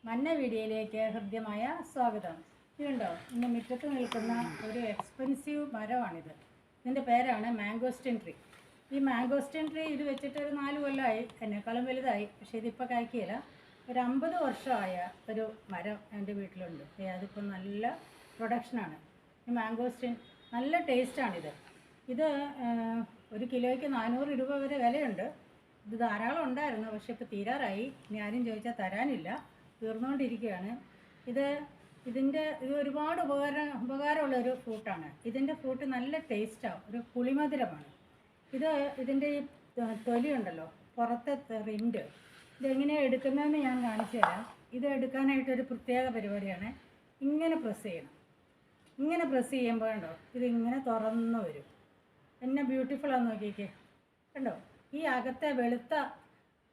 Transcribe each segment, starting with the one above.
മന്ന വീഡിയോയിലേക്ക് ഹൃദ്യമായ സ്വാഗതം. ഇതുണ്ടോ, ഇന്ന് മുറ്റത്ത് നിൽക്കുന്ന ഒരു എക്സ്പെൻസീവ് മരമാണിത്. ഇതിൻ്റെ പേരാണ് മാംഗോസ്റ്റിൻ ട്രീ. ഈ മാംഗോസ്റ്റിൻ ട്രീ ഇത് വെച്ചിട്ട് ഒരു 4 കൊല്ലമായി, എന്നെക്കാളും വലുതായി. പക്ഷേ ഇതിപ്പോൾ കായ്ക്കുകയില്ല. ഒരു 50 വർഷമായ ഒരു മരം എൻ്റെ വീട്ടിലുണ്ട്. അതിപ്പോൾ നല്ല പ്രൊഡക്ഷനാണ്. ഈ മാംഗോസ്റ്റിൻ നല്ല ടേസ്റ്റാണിത്. ഇത് ഒരു കിലോയ്ക്ക് 400 രൂപ വരെ വിലയുണ്ട്. ഇത് ധാരാളം ഉണ്ടായിരുന്നു, പക്ഷെ ഇപ്പോൾ തീരാറായി. ഇനി ആരും ചോദിച്ചാൽ തരാനില്ല, തീർന്നുകൊണ്ടിരിക്കുകയാണ്. ഇത് ഒരുപാട് ഉപകാരമുള്ളൊരു ഫ്രൂട്ടാണ്. ഇതിൻ്റെ ഫ്രൂട്ട് നല്ല ടേസ്റ്റാണ്, ഒരു പുളിമധുരമാണ്. ഇതിൻ്റെ ഈ തൊലി ഉണ്ടല്ലോ, പുറത്തെ റിൻഡ്, ഇതെങ്ങനെയാണ് എടുക്കുന്നതെന്ന് ഞാൻ കാണിച്ചു തരാം. ഇത് എടുക്കാനായിട്ടൊരു പ്രത്യേക പരിപാടിയാണ്. ഇങ്ങനെ പ്രസ് ചെയ്യണം. ഇങ്ങനെ പ്രസ് ചെയ്യുമ്പോൾ കണ്ടോ, ഇതിങ്ങനെ തുറന്നു വരും. എന്നെ ബ്യൂട്ടിഫുള്ളാന്ന് നോക്കിക്കേ, കണ്ടോ. ഈ അകത്തെ വെളുത്ത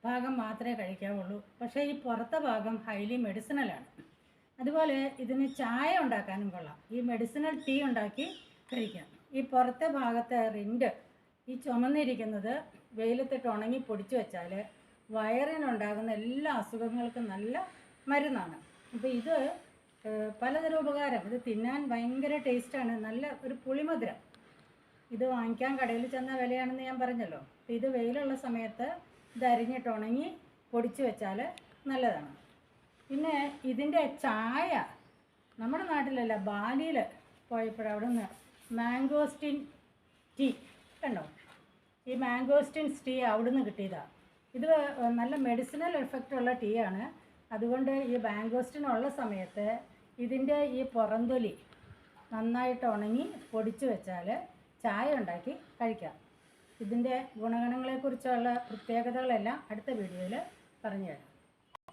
ഭാഗം മാത്രമേ കഴിക്കാവുള്ളൂ, പക്ഷേ ഈ പുറത്തെ ഭാഗം ഹൈലി മെഡിസിനലാണ്. അതുപോലെ ഇതിന് ചായ ഉണ്ടാക്കാനും കൊള്ളാം. ഈ മെഡിസിനൽ ടീ ഉണ്ടാക്കി കഴിക്കാം. ഈ പുറത്തെ ഭാഗത്തെ റിൻഡ്, ഈ ചുമന്നിരിക്കുന്നത് വെയിലത്തിട്ട് ഉണങ്ങി പൊടിച്ചു വെച്ചാൽ വയറിനുണ്ടാകുന്ന എല്ലാ അസുഖങ്ങൾക്കും നല്ല മരുന്നാണ്. അപ്പോൾ ഇത് പലതരം ഉപകാരം. ഇത് തിന്നാൻ ഭയങ്കര ടേസ്റ്റാണ്, നല്ല ഒരു പുളിമധുരം. ഇത് വാങ്ങിക്കാൻ കടയിൽ ചെന്ന വിലയാണെന്ന് ഞാൻ പറഞ്ഞല്ലോ. ഇത് വെയിലുള്ള സമയത്ത് ഇത് അരിഞ്ഞിട്ട് ഉണങ്ങി പൊടിച്ച് വെച്ചാൽ നല്ലതാണ്. പിന്നെ ഇതിൻ്റെ ചായ നമ്മുടെ നാട്ടിലല്ല, ബാലിയിൽ പോയപ്പോഴവിടെ നിന്ന് മാംഗോസ്റ്റിൻ ടീ കണ്ടോ, ഈ മാംഗോസ്റ്റിൻ ടീ അവിടുന്ന് കിട്ടിയതാണ്. ഇത് നല്ല മെഡിസിനൽ എഫക്റ്റുള്ള ടീ ആണ്. അതുകൊണ്ട് ഈ മാംഗോസ്റ്റിൻ ഉള്ള സമയത്ത് ഇതിൻ്റെ ഈ പുറന്തൊലി നന്നായിട്ട് ഉണങ്ങി പൊടിച്ച് വെച്ചാൽ ചായ ഉണ്ടാക്കി കഴിക്കാം. ഇതിൻ്റെ ഗുണഗണങ്ങളെക്കുറിച്ചുള്ള പ്രത്യേകതകളെല്ലാം അടുത്ത വീഡിയോയിൽ പറഞ്ഞു തരാം.